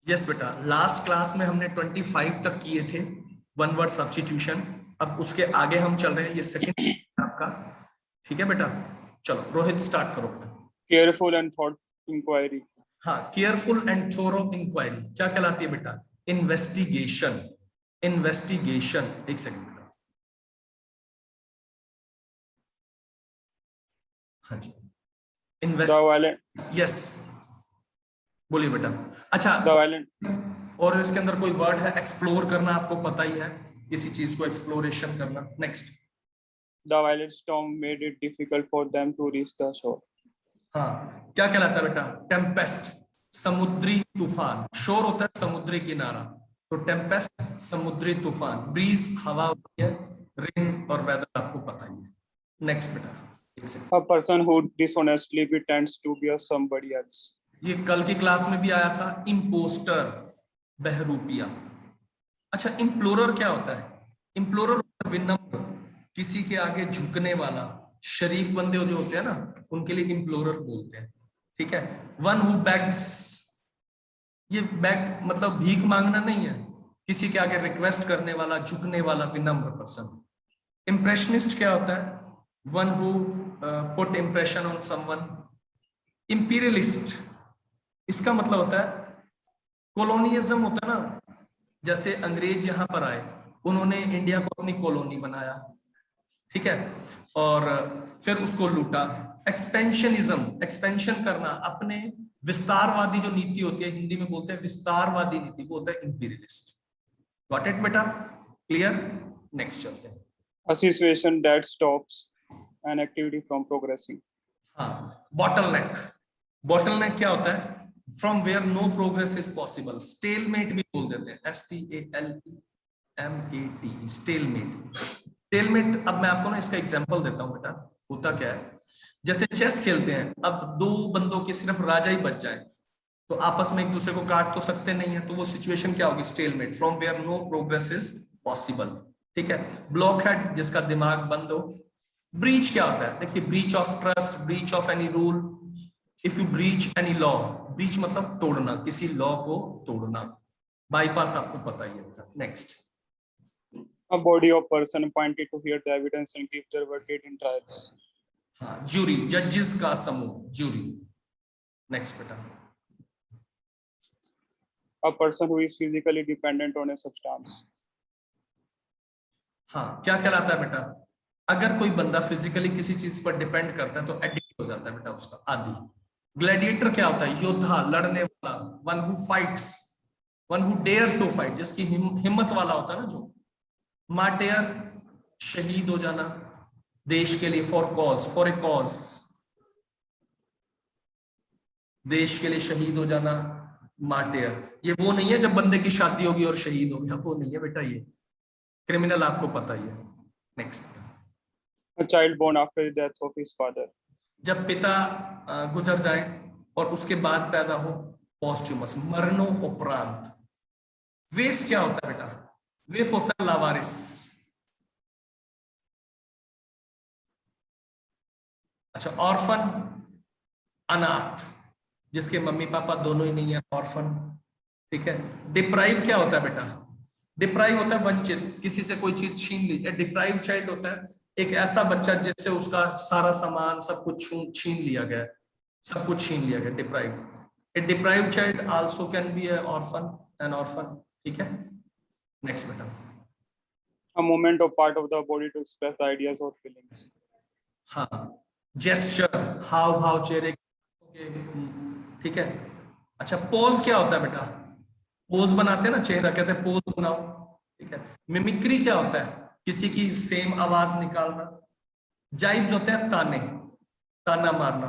Yes बेटा, last class में हमने 25 तक किए थे वन वर्ड सब्स्टिट्यूशन। अब उसके आगे हम चल रहे हैं, ये सेकंड आपका। ठीक है बेटा, चलो रोहित स्टार्ट करो बेटा। Careful and thought inquiry. हाँ, केयरफुल एंड थोरो इंक्वायरी क्या कहलाती है बेटा? इन्वेस्टिगेशन। इन्वेस्टिगेशन, एक सेकंड बेटा। हाँ जी, यस, बोलिए बेटा। अच्छा, और इसके अंदर कोई वर्ड है एक्सप्लोर करना, आपको पता ही है, किसी चीज को एक्सप्लोरेशन करना। Next. The violent storm made it difficult for them to reach the shore. हाँ, क्या कहलाता है बेटा? टेम्पेस्ट, समुद्री तूफान। शोर होता है समुद्री किनारा, तो टेम्पेस्ट समुद्री तूफान। ब्रीज हवा होती है, रेन और वेदर आपको पता ही है। नेक्स्ट बेटा। A person who dishonestly pretends to be somebody else. ये कल की क्लास में भी आया था, इम्पोस्टर, बहरूपिया। अच्छा, इम्प्लोरर क्या होता है? इम्प्लोरर विनम्र, किसी के आगे झुकने वाला। शरीफ बंदे जो होते हैं ना, उनके लिए इम्प्लोरर बोलते हैं। ठीक है। वन हु बेग्स, ये बेग मतलब भीख मांगना नहीं है, किसी के आगे रिक्वेस्ट करने वाला, झुकने वाला, विनम्र पर्सन। इंप्रेशनिस्ट क्या होता है? One who put impression on someone. Imperialist, इसका मतलब होता है कॉलोनियलिज्म होता है ना, जैसे अंग्रेज यहां पर आए, उन्होंने इंडिया को अपनी कॉलोनी बनाया, ठीक है, और फिर उसको लूटा। एक्सपेंशनिज्म, एक्सपेंशन करना, अपने विस्तारवादी जो नीति होती है, हिंदी में बोलते हैं विस्तारवादी नीति, वो होता है इंपीरियलिस्ट। गॉट इट बेटा? क्लियर? नेक्स्ट चलते हैं। A situation that stops an activity from progressing. हाँ, बॉटलनेक। बॉटलनेक क्या होता है? From where no progress is possible. Stalemate भी बोल देते हैं, STALEMAT, स्टेलमेट। स्टेलमेट, अब मैं आपको ना इसका एग्जांपल देता हूं बेटा। होता क्या है, जैसे चेस खेलते हैं, अब दो बंदों के सिर्फ राजा ही बच जाए, तो आपस में एक दूसरे को काट तो सकते नहीं है, तो वो सिचुएशन क्या होगी? Stalemate, from where no progress is possible. ठीक है। ब्लॉकहेड, जिसका दिमाग बंद हो। ब्रीच क्या होता है? देखिए, breach of trust, breach of any rule, if you breach any law. Breach मतलब तोड़ना, किसी लॉ को तोड़ना। बाईपास आपको पता ही है। Next. A body of person appointed to hear the evidence and give their verdict in trials. हाँ, jury, जजेस का समूह, ज्यूरी। नेक्स्ट बेटा। A person who is physically dependent on a substance. हाँ, क्या कहलाता है बेटा? अगर कोई बंदा फिजिकली किसी चीज पर डिपेंड करता है तो एडिक्ट हो जाता है बेटा, उसका आदी। ग्लैडिएटर क्या होता है? योद्धा, लड़ने वाला। One who fights, one who dare to fight, जिसकी हिम्मत वाला होता है ना, जो। मार्टियर, शहीद हो जाना देश के लिए, for cause, for a cause, देश के लिए शहीद हो जाना, मार्टियर। ये वो नहीं है जब बंदे की शादी होगी और शहीद हो गया, वो नहीं है बेटा, ये क्रिमिनल, आपको पता ही है। Next. A child born after the death of his father. जब पिता गुजर जाए और उसके बाद पैदा हो, पॉस्ट्यूमस, मरणोपरांत। वेफ क्या होता है बेटा? वेफ होता है लावारिस। अच्छा, ऑर्फन, अनाथ, जिसके मम्मी पापा दोनों ही नहीं है, ऑर्फन। ठीक है। डिप्राइव क्या होता है बेटा? डिप्राइव होता है वंचित, किसी से कोई चीज छीन ली। डिप्राइव चाइल्ड होता है एक ऐसा बच्चा जिससे उसका सारा सामान, सब कुछ छीन लिया गया, सब कुछ छीन लिया गया, deprive. A deprive child also can be A orphan, N orphan. ठीक है। नेक्स्ट बेटा। A movement of part of the body to express the ideas or feelings. हाँ, जेस्चर, हाव भाव, चेहरे के। ठीक है। अच्छा, पोज क्या होता है बेटा? पोज बनाते हैं ना चेहरा, कहते हैं पोज बनाओ। ठीक है। मिमिक्री क्या होता है? किसी की सेम आवाज निकालना। जाइब्स होते हैं ताने, ताना मारना।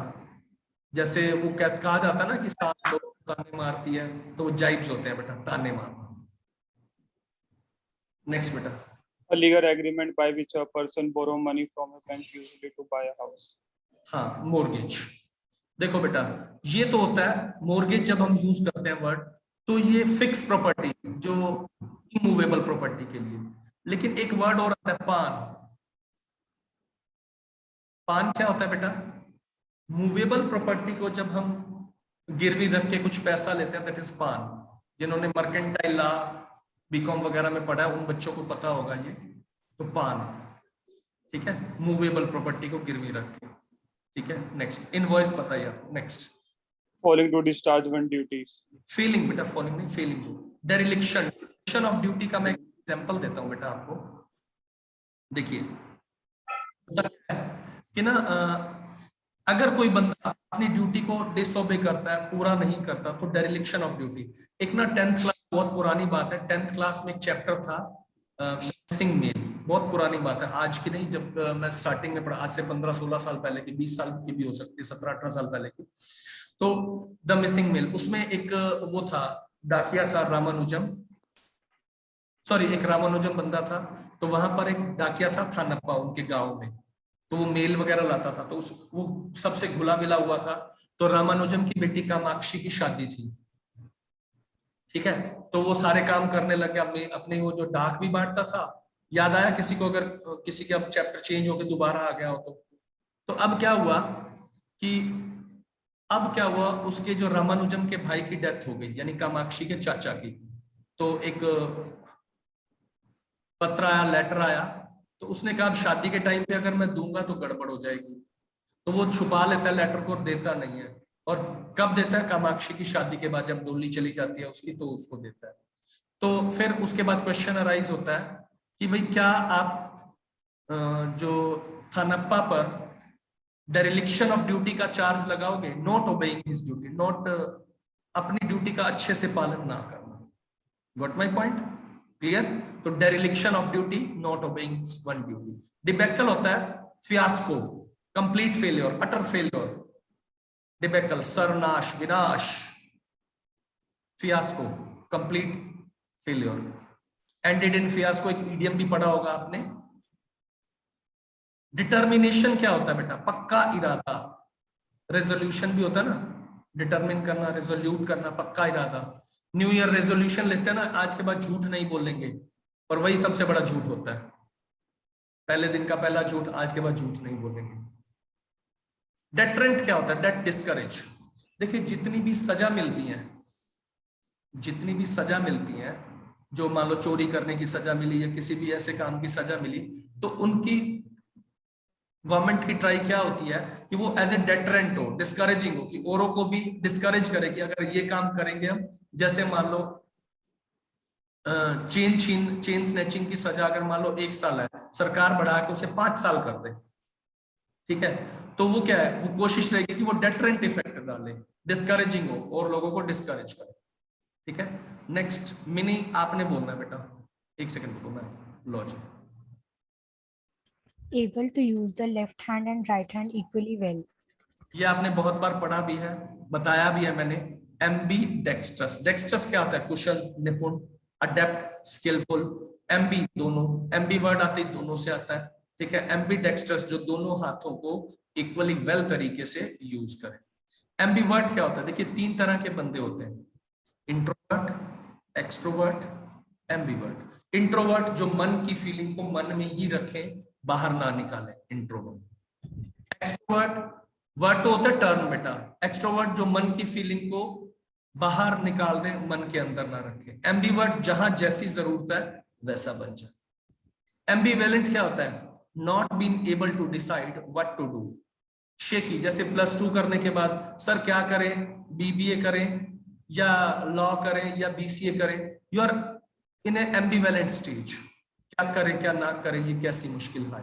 जैसे वो कहा जाता है ना कि सास लोग ताने मारती है, तो वो जाइब्स होते हैं बेटा, ताने मारना। नेक्स्ट बेटा। A legal agreement by which a person borrow money from a bank usually to buy a house. हाँ, मोर्गेज। देखो बेटा, ये तो होता है मोर्गेज, जब हम यूज करते हैं वर्ड, तो ये फिक्स प्रॉपर्टी, जो इमूवेबल प्रॉपर्टी के लिए। लेकिन एक वर्ड और आता है, पान। पान क्या होता है बेटा? मूवेबल प्रॉपर्टी को जब हम गिरवी रख के कुछ पैसा लेते हैं, दैट इज पान। जिन्होंने मर्केंटाइल लॉ बीकॉम वगैरह में पढ़ा है उन बच्चों को पता होगा ये। तो पान, ठीक है, मूवेबल प्रॉपर्टी को गिरवी रख के, ठीक है। नेक्स्ट, इनवॉइस पता है आपको। Next, Failing to discharge one duties. Failing, बेटा फॉलिंग नहीं, failing to. Dereliction of duty का मैं एग्जांपल देता हूं बेटा आपको। देखिए कि ना अगर कोई बंदा अपनी ड्यूटी को डिसओबे करता है, पूरा नहीं करता, तो डेरिलिक्शन ऑफ ड्यूटी। एक ना 10th क्लास, बहुत पुरानी बात है, 10th क्लास में एक चैप्टर था मिसिंग मेल, बहुत पुरानी बात है, आज की नहीं। जब मैं स्टार्टिंग में पढ़ा, आज से 15-16 साल पहले की, 20 साल की भी हो सकती है, 17-18 साल पहले की। तो द मिसिंग मेल, उसमें एक वो था, डाकिया था रामानुजम, सॉरी एक रामानुजम बंदा था। तो वहां पर एक डाकिया था थानप्पा उनके गांव में, तो वो मेल वगैरह लाता था, तो वो सबसे घुला मिला हुआ था। तो रामानुजम की बेटी कामाक्षी की शादी थी, ठीक है। तो वो सारे काम करने लग गया, अपने वो जो डाक भी बांटता था। याद आया किसी को, अगर किसी का चैप्टर चेंज होकर दोबारा आ गया हो तो अब क्या हुआ कि अब क्या हुआ, उसके जो रामानुजम के भाई की डेथ हो गई, यानी कामाक्षी के चाचा की। तो एक पत्र आया, लेटर आया, तो उसने कहा अब शादी के टाइम पे अगर मैं दूंगा तो गड़बड़ हो जाएगी। तो वो छुपा लेता है लेटर को, देता नहीं है। और कब देता है? कामाक्षी की शादी के बाद, जब डोली चली जाती है उसकी, तो उसको देता है। तो फिर उसके बाद क्वेश्चन अराइज होता है कि भाई क्या आप जो थानप्पा पर डेरिलिक्शन ऑफ ड्यूटी का चार्ज लगाओगे? Not obeying his duty, not अपनी ड्यूटी का अच्छे से पालन ना करना। Got my point? क्लियर? तो dereliction of duty, not obeying one duty. Debacle होता है fiasco, complete failure, utter failure. Debacle सर्वनाश, विनाश। Fiasco, complete failure. Ended in fiasco, एक इडियम भी पढ़ा होगा आपने। डिटर्मिनेशन क्या होता है बेटा? पक्का इरादा। रेजोल्यूशन भी होता है ना, डिटर्मिन करना, रेजोल्यूट करना, पक्का इरादा। न्यू ईयर रेजोल्यूशन लेते हैं ना, आज के बाद झूठ नहीं बोलेंगे, और वही सबसे बड़ा झूठ होता है। पहले दिन का पहला झूठ, आज के बाद झूठ नहीं बोलेंगे। डेटरेंट क्या होता है? Deter discourage. देखिए जितनी भी सजा मिलती है, जितनी भी सजा मिलती है, जो मान लो चोरी करने की सजा मिली या किसी भी ऐसे काम की सजा मिली, तो उनकी गवर्नमेंट की ट्राई क्या होती है कि वो एज ए डेटरेंट हो, डिस्करेजिंग हो, कि औरों को भी डिस्करेज करे कि अगर ये काम करेंगे हम, जैसे मान लो चेन स्नैचिंग की सजा अगर मान लो 1 साल है, सरकार बढ़ा के उसे 5 साल कर दे, ठीक है। तो वो क्या है, वो कोशिश रहेगी कि वो डेटरेंट इफेक्ट डाले, डिस्करेजिंग हो और लोगों को डिस्करेज करे, ठीक है। नेक्स्ट, मिनी आपने बोलना है बेटा, 1 सेकंड रुको, मैं logic. Able to use the left hand and right hand equally well. ये आपने बहुत बार पढ़ा भी है, बताया भी है मैंने। एम्बी डेक्स्ट्रस, डेक्स्ट्रस क्या होता है? कुशल, निपुण, अडेप्ट, स्किलफुल। एम्बी दोनों, एम्बी वर्ड आते ही दोनों से आता है, ठीक है। एम्बी डेक्स्ट्रस जो दोनों हाथों को इक्वली वेल तरीके से यूज करे। एम्बीवर्ट क्या होता है? देखिए 3 तरह के बंदे होते हैं, इंट्रोवर्ट, एक्सट्रोवर्ट, एम्बीवर्ट। इंट्रोवर्ट जो मन की फीलिंग को मन में ही रखे, बाहर ना निकाले, इंट्रोवर्ट। एक्सट्रोवर्ट, वर्ड तो होता है टर्म बेटा, एक्सट्रोवर्ट जो मन की फीलिंग को बाहर निकाल दे, मन के अंदर ना रखे। एम्बीवर्ट जहां जैसी जरूरत है वैसा बन जाए। एम्बीवेलेंट क्या होता है? Not being able to decide what to do. Shaky, जैसे +2 करने के बाद सर क्या करें, बीबीए करें या लॉ करें या बीसीए करें, you are in a ambivalent stage. क्या करें क्या ना करें, ये कैसी मुश्किल है,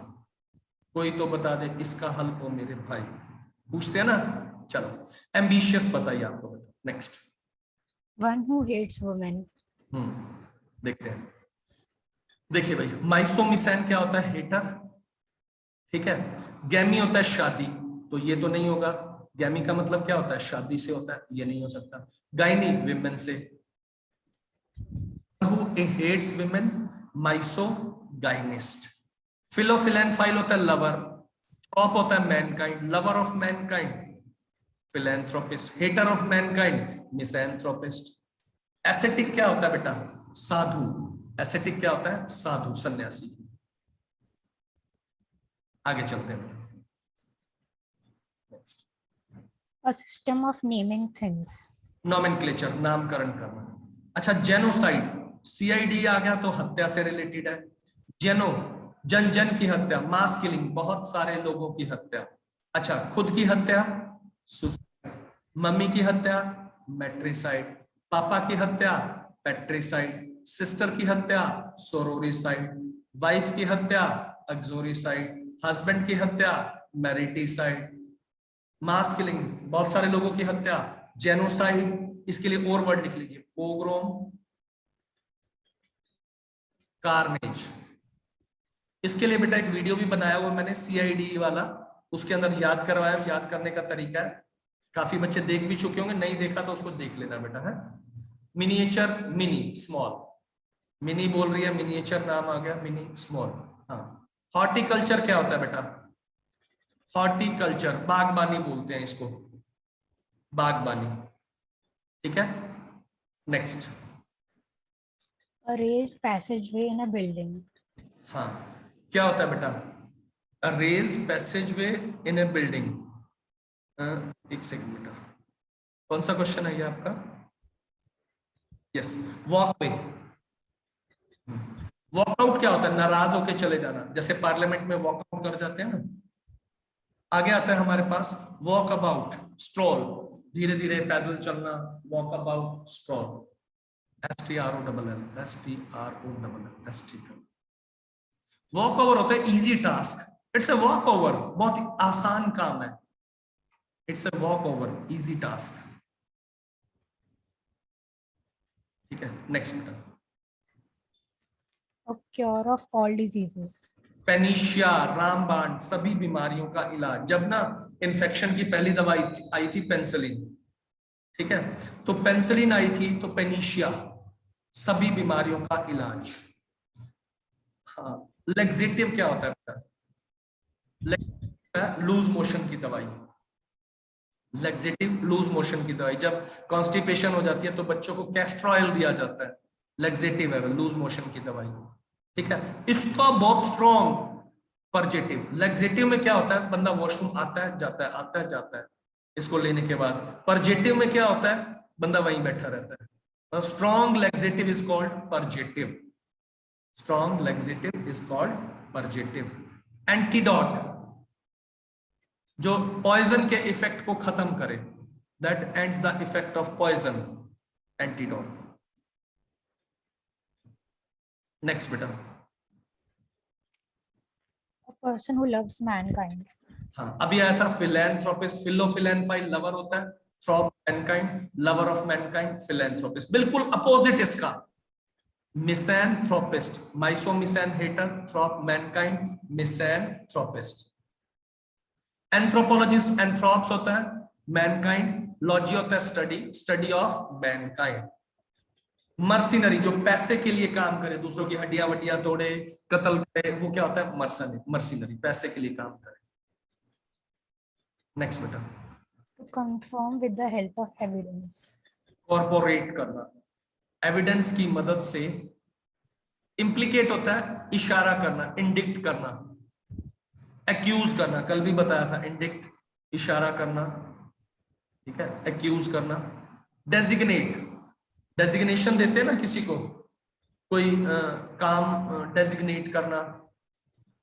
कोई तो बता दे इसका हल हो मेरे भाई, पूछते हैं ना। चलो, एम्बिशियस बताइए आपको बेटा। Next, One who hates women. देखते हैं। देखिए भाई, माइसोमिसैन क्या होता है? हेटर, ठीक है। गैमी होता है शादी, तो ये तो नहीं होगा। गैमी का मतलब क्या होता है? शादी से होता है, ये नहीं हो सकता। गाइनी, विमेन से। Who hates women, misogynist. फिलोफिलेनफाइल होता है लवर, थ्रॉप होता है mankind, lover of mankind philanthropist, hater of mankind misanthropist. Ascetic क्या होता है बेटा? साधु। एसेटिक क्या होता है? साधु, सन्यासी। आगे चलते हैं। A system of naming things. Nomenclature, नामकरण करना। अच्छा जेनोसाइड, सीआईडी आ गया तो हत्या से रिलेटेड है। जेनो, जन जन की हत्या, मास किलिंग, बहुत सारे लोगों की हत्या। अच्छा खुद की हत्या, सुसाइड। मम्मी की हत्या, मैट्रिसाइड। पापा की हत्या, पेट्रिसाइड। सिस्टर की हत्या, सोरोरिसाइड। वाइफ की हत्या, एक्सोरिसाइड। हस्बैंड की हत्या, मैरिटिसाइड। मास किलिंग, बहुत सारे लोगों की हत्या, जेनोसाइड। इसके लिए और वर्ड लिख लीजिए, पोग्रोम, कार्नेज। इसके लिए बेटा एक वीडियो भी बनाया हुआ मैंने सीआईडी वाला, उसके अंदर याद करवाया, याद करने का तरीका है। काफी बच्चे देख भी चुके होंगे, नहीं देखा तो उसको देख लेना बेटा है। Miniature, mini, small. मिनी बोल रही है, मिनिएचर नाम आ गया, मिनी स्मॉल। हाँ, हॉर्टिकल्चर क्या होता है बेटा? हॉर्टिकल्चर, बागबानी बोलते हैं इसको, बागबानी। ठीक है, next. A raised passageway in a building. हाँ, क्या होता है बेटा? अ रेज्ड पैसेजवे इन ए बिल्डिंग। एक सेकंड बेटा, कौन सा क्वेश्चन है ये आपका? Yes, walkway. वॉकआउट क्या होता है? नाराज होके चले जाना, जैसे पार्लियामेंट में वॉकआउट कर जाते हैं ना। आगे आता है हमारे पास वॉक अबाउट, स्ट्रोल, धीरे धीरे पैदल चलना, walk about, stroll. STROLL, STROLL। Walk over होता है easy task, it's a walk over, बहुत आसान काम है, it's a walk over, easy task. ठीक है, नेक्स्ट बेटा। A cure of all diseases. Panacea, रामबाण, सभी बीमारियों का इलाज। जब ना इन्फेक्शन की पहली दवाई आई थी पेंसिलिन, ठीक है, तो पेंसिलिन आई थी तो पेनिशिया, सभी बीमारियों का इलाज। हाँ, लेक्सेटिव क्या होता है बेटा? लूज मोशन की दवाई, लेक्सेटिव लूज मोशन की दवाई। जब कॉन्स्टिपेशन हो जाती है तो बच्चों को कैस्ट्रॉयल दिया जाता है, लेक्सेटिव है, लूज मोशन की दवाई। ठीक है, इसका बहुत स्ट्रॉन्ग परजेटिव। लेक्सेटिव में क्या होता है? बंदा वॉशरूम आता है जाता है, आता है जाता है, इसको लेने के बाद। परजेटिव में क्या होता है? बंदा वहीं बैठा रहता है। Strong laxative is called purgative, strong laxative is called purgative. Antidote, जो पॉइजन के इफेक्ट को खत्म करे, that ends the effect of poison, antidote. Next बेटा। A person who loves mankind. हाँ, अभी आया था फिलैंथ्रोपिस्ट, फिलोफिलैंथाइड लवर होता है, थ्रॉप Mankind, lover of Mankind, philanthropist. बिल्कुल अपोजिट इसका, मिसैंथ्रोपिस्ट, माइसोमिसैन हेटर, थ्रॉप मैनकाइंड, मिसैंथ्रोपिस्ट। एंथ्रोपोलॉजिस्ट, एंथ्रोप्स होता है मैनकाइंड, लॉजी होता है study, study of Mankind. Mercenary, जो पैसे के लिए काम करे, दूसरों की हड्डियां वड्डियां तोड़े, कत्ल करे, वो क्या होता है? मर्सिनरी, पैसे के लिए काम करे। नेक्स्ट बेटा। To confirm with the help of evidence. Corporate करना, एविडेंस की मदद से। इंप्लीकेट होता है इशारा करना, इंडिक्ट करना। एक्यूज करना, कल भी बताया था, इंडिक्ट इशारा करना, ठीक है, एक्यूज करना। डेजिग्नेट, डेजिग्नेशन देते हैं ना किसी को, कोई काम डेजिग्नेट करना।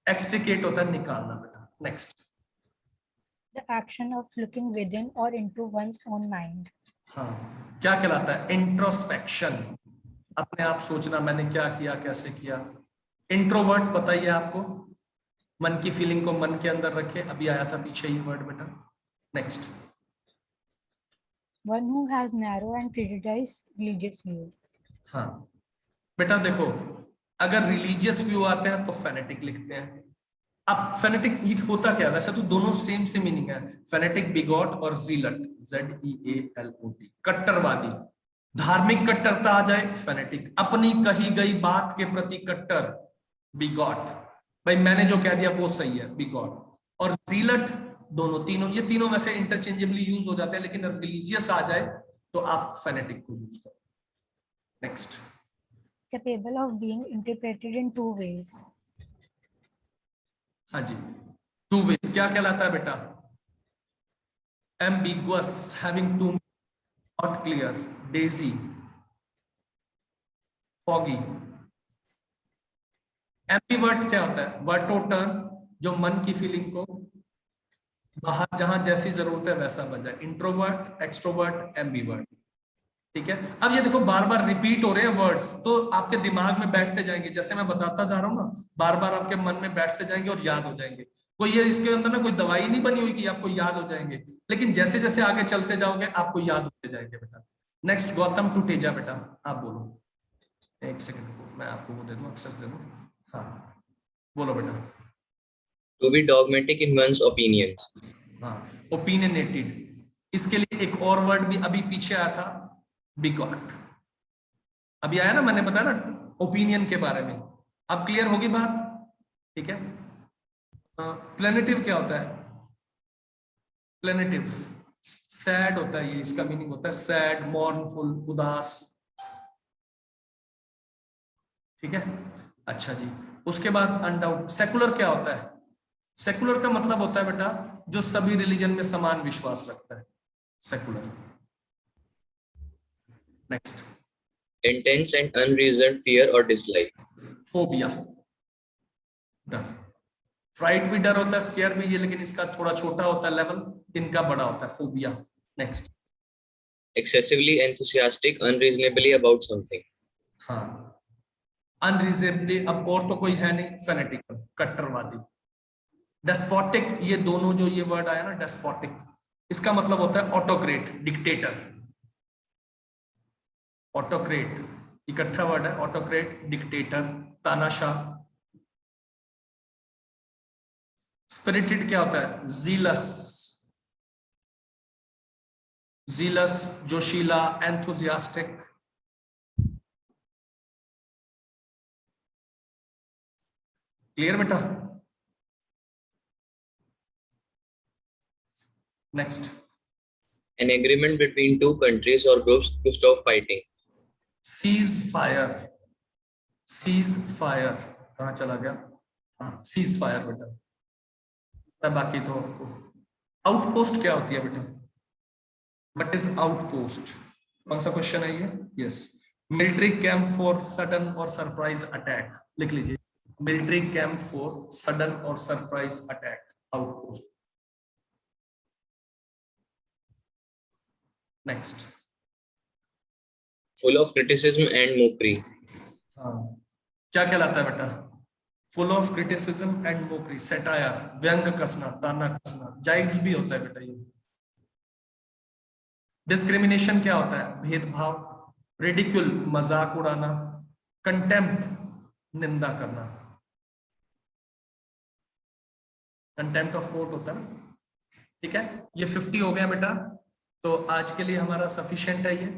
एक्सट्रिकेट होता है निकालना बेटा। Next. The action of looking within or into one's own mind. हाँ, क्या कहलाता है? इंट्रोस्पेक्शन, अपने आप सोचना, मैंने क्या किया, कैसे किया। इंट्रोवर्ट पता ही है आपको, मन की फीलिंग को मन के अंदर रखे, अभी आया था पीछे ही वर्ड बेटा। Next. One who has narrow and prejudiced religious view. हाँ बेटा देखो, अगर रिलीजियस व्यू आते हैं तो फेनेटिक लिखते हैं। अब फेनेटिक ये होता क्या? वैसे तो दोनों सेम से मीनिंग है, फेनेटिक बिगॉट और जीलट, ZEALOT, कट्टरवादी। धार्मिक कट्टरता आ जाए फेनेटिक, अपनी कही गई बात के प्रति कट्टर, बिगॉट, भाई मैंने जो कह दिया वो सही है, बिगॉट। और जीलट, दोनों तीनों, ये तीनों वैसे इंटरचेंजेबली यूज हो जाते हैं, लेकिन रिलीजियस आ जाए तो आप फेनेटिक को यूज करो। Next. Capable of being interpreted in two ways. हाँ जी, टू वेज क्या कहलाता है बेटा? Ambiguous, having two, not clear, hazy. Foggy. Ambivert क्या होता है? वर्ड टू टर्न, जो मन की फीलिंग को बाहर जहां जैसी जरूरत है वैसा बन जाए। Introvert, extrovert, ambivert. ठीक है, अब ये देखो बार बार रिपीट हो रहे हैं वर्ड्स, तो आपके दिमाग में बैठते जाएंगे, जैसे मैं बताता जा रहा हूँ ना, बार बार आपके मन में बैठते जाएंगे और याद हो जाएंगे। कोई ये इसके अंदर ना कोई दवाई नहीं बनी हुई कि आपको याद हो जाएंगे, लेकिन जैसे जैसे आगे चलते जाओगे आपको याद होते जाएंगे बेटा। नेक्स्ट गौतम टुटेजा, बेटा आप बोलो। एक सेकंड को मैं आपको वो दे दूं, एक्सेस दे दूं। हाँ बोलो बेटा। To be dogmatic in one's opinions. हाँ, ओपिनियनेटेड। इसके लिए एक और वर्ड भी अभी पीछे आया था, बिगॉट। अभी आया ना, मैंने बताया ना ओपिनियन के बारे में। अब क्लियर होगी बात? ठीक है। प्लेनेटिव क्या होता है? प्लेनेटिव सैड होता है, ये इसका मीनिंग होता है सैड, मॉर्नफुल, उदास। ठीक है, अच्छा जी। उसके बाद अनडाउट। सेकुलर क्या होता है? सेकुलर का मतलब होता है बेटा जो सभी रिलीजन में समान विश्वास रखता है, secular. Next, Intense and unreasoned fear or dislike. Phobia, डर। फ्राइट भी डर होता है, स्केयर भी, ये लेकिन इसका थोड़ा छोटा होता है लेवल, इनका बड़ा होता है phobia. Next, Excessively enthusiastic, unreasonably about something. हाँ, अनरीजनेबली, अब और तो कोई है नहीं, फेनेटिकल, कट्टरवादी। डेस्पोटिक, ये दोनों जो ये वर्ड आया ना डेस्पोटिक, इसका मतलब होता है ऑटोक्रेट, डिक्टेटर। ऑटोक्रेट इकट्ठा वर्ड है, ऑटोक्रेट, डिक्टेटर, तानाशाह। स्पिरिटेड क्या होता है? जीलस, जीलस, जोशीला, एंथुजियास्टिक। क्लियर बेटा? Next, An agreement between two countries or groups to stop fighting. Cease fire. Cease fire कहां चला गया? हाँ, सीज फायर बेटा। बाकी तो आउटपोस्ट क्या होती है बेटा? What is outpost? कौन सा क्वेश्चन है ये? Yes, military camp for sudden और सरप्राइज अटैक। लिख लीजिए, मिलिट्री कैंप फॉर सडन और surprise attack, outpost. Next, Full of criticism and mockery. हाँ, क्या कहलाता है बेटा? Full of criticism and Mokri, satire, व्यंग कसना, ताना कसना। जाइब्स भी होता है बेटा ये। डिस्क्रिमिनेशन क्या होता है? भेदभाव। रिडिक्यूल, मजाक उड़ाना। कंटेम्प्ट, निंदा करना। कंटेम्प्ट ऑफ कोर्ट होता है ना। ठीक है, ये 50 हो गया बेटा, तो आज के लिए हमारा सफिशिएंट है ये।